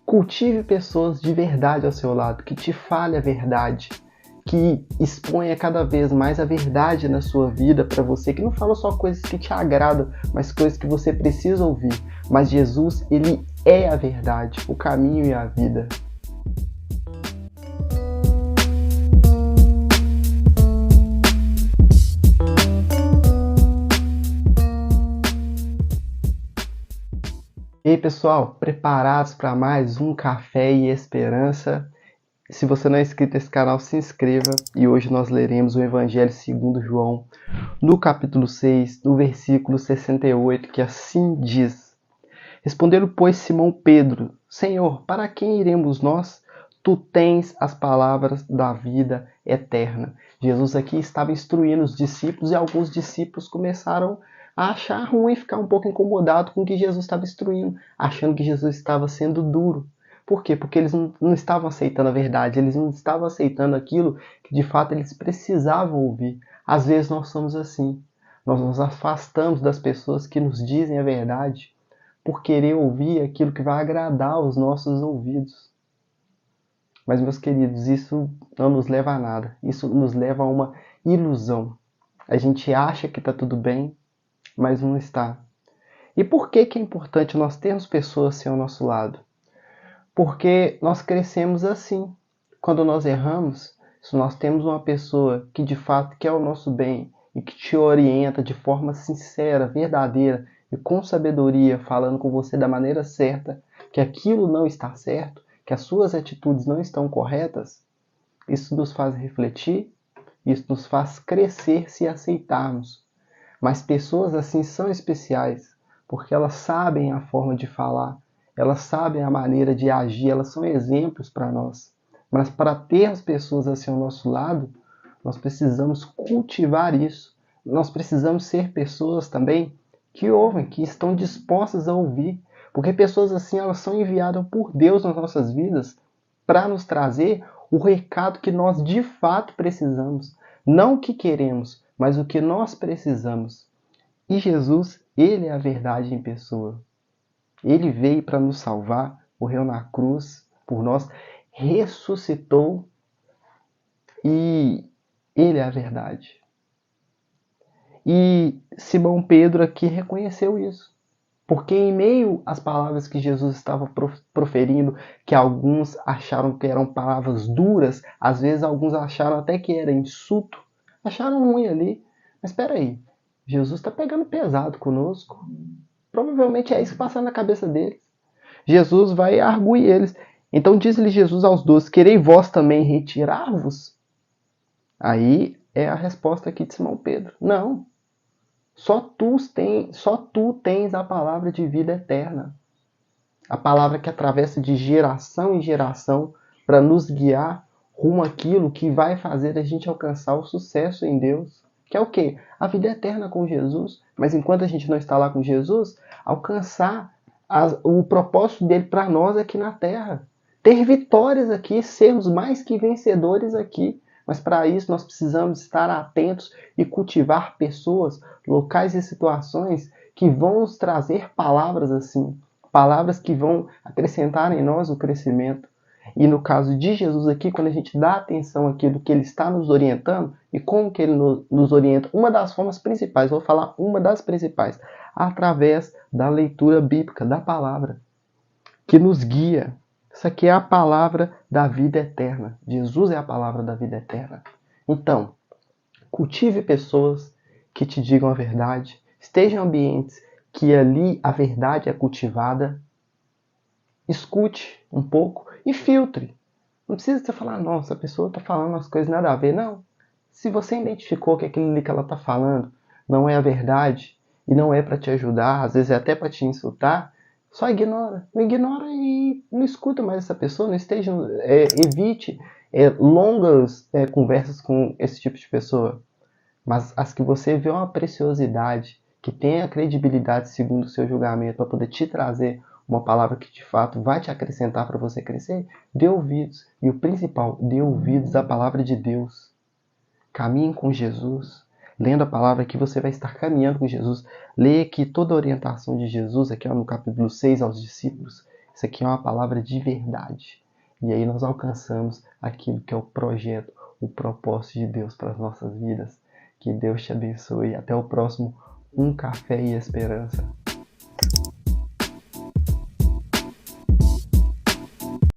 Cultive pessoas de verdade ao seu lado, que te fale a verdade, que exponha cada vez mais a verdade na sua vida para você, que não fala só coisas que te agradam, mas coisas que você precisa ouvir. Mas Jesus, ele é a verdade, o caminho e a vida. E aí, pessoal, preparados para mais um Café e Esperança? Se você não é inscrito nesse canal, se inscreva. E hoje nós leremos o Evangelho segundo João, no capítulo 6, no versículo 68, que assim diz: Respondeu, pois, Simão Pedro: Senhor, para quem iremos nós? Tu tens as palavras da vida eterna. Jesus aqui estava instruindo os discípulos e alguns discípulos começaram a achar ruim, ficar um pouco incomodado com o que Jesus estava instruindo, achando que Jesus estava sendo duro. Por quê? Porque eles não estavam aceitando a verdade, eles não estavam aceitando aquilo que de fato eles precisavam ouvir. Às vezes nós somos assim, nós nos afastamos das pessoas que nos dizem a verdade por querer ouvir aquilo que vai agradar aos nossos ouvidos. Mas, meus queridos, isso não nos leva a nada, isso nos leva a uma ilusão. A gente acha que está tudo bem, mas não está. E por que é importante nós termos pessoas assim ao nosso lado? Porque nós crescemos assim. Quando nós erramos, se nós temos uma pessoa que de fato quer o nosso bem e que te orienta de forma sincera, verdadeira e com sabedoria, falando com você da maneira certa, que aquilo não está certo, que as suas atitudes não estão corretas, isso nos faz refletir, isso nos faz crescer se aceitarmos. Mas pessoas assim são especiais, porque elas sabem a forma de falar, elas sabem a maneira de agir, elas são exemplos para nós. Mas para ter as pessoas assim ao nosso lado, nós precisamos cultivar isso. Nós precisamos ser pessoas também que ouvem, que estão dispostas a ouvir. Porque pessoas assim, elas são enviadas por Deus nas nossas vidas para nos trazer o recado que nós de fato precisamos. Não o que queremos, mas o que nós precisamos. E Jesus, ele é a verdade em pessoa. Ele veio para nos salvar, morreu na cruz por nós, ressuscitou e ele é a verdade. E Simão Pedro aqui reconheceu isso. Porque em meio às palavras que Jesus estava proferindo, que alguns acharam que eram palavras duras, às vezes alguns acharam até que era insulto, acharam ruim ali. Mas espera aí, Jesus está pegando pesado conosco. Provavelmente é isso que passa na cabeça deles. Jesus vai arguir eles. Então diz-lhe Jesus aos 12, querei vós também retirar-vos? Aí é a resposta aqui de Simão Pedro. Não. Só tu tens a palavra de vida eterna. A palavra que atravessa de geração em geração para nos guiar rumo àquilo que vai fazer a gente alcançar o sucesso em Deus. Que é o quê? A vida eterna com Jesus. Mas enquanto a gente não está lá com Jesus, alcançar o propósito dele para nós aqui na Terra. Ter vitórias aqui, sermos mais que vencedores aqui. Mas para isso nós precisamos estar atentos e cultivar pessoas, locais e situações que vão nos trazer palavras assim. Palavras que vão acrescentar em nós o crescimento. E no caso de Jesus aqui, quando a gente dá atenção àquilo que ele está nos orientando, e como que ele nos orienta, uma das formas principais, vou falar uma das principais, através da leitura bíblica, da palavra, que nos guia. Isso aqui é a palavra da vida eterna. Jesus é a palavra da vida eterna. Então, cultive pessoas que te digam a verdade, esteja em ambientes que ali a verdade é cultivada, escute um pouco e filtre. Não precisa você falar, nossa, a pessoa está falando umas coisas nada a ver. Não. Se você identificou que aquilo que ela está falando não é a verdade e não é para te ajudar, às vezes é até para te insultar, só ignora. Não ignora e não escuta mais essa pessoa, não esteja, evite longas conversas com esse tipo de pessoa. Mas as que você vê uma preciosidade, que tem a credibilidade segundo o seu julgamento para poder te trazer uma palavra que de fato vai te acrescentar para você crescer, dê ouvidos. E o principal, dê ouvidos à palavra de Deus. Caminhe com Jesus. Lendo a palavra aqui, você vai estar caminhando com Jesus. Leia aqui toda a orientação de Jesus, aqui no capítulo 6 aos discípulos. Isso aqui é uma palavra de verdade. E aí nós alcançamos aquilo que é o projeto, o propósito de Deus para as nossas vidas. Que Deus te abençoe. Até o próximo Um Café e Esperança.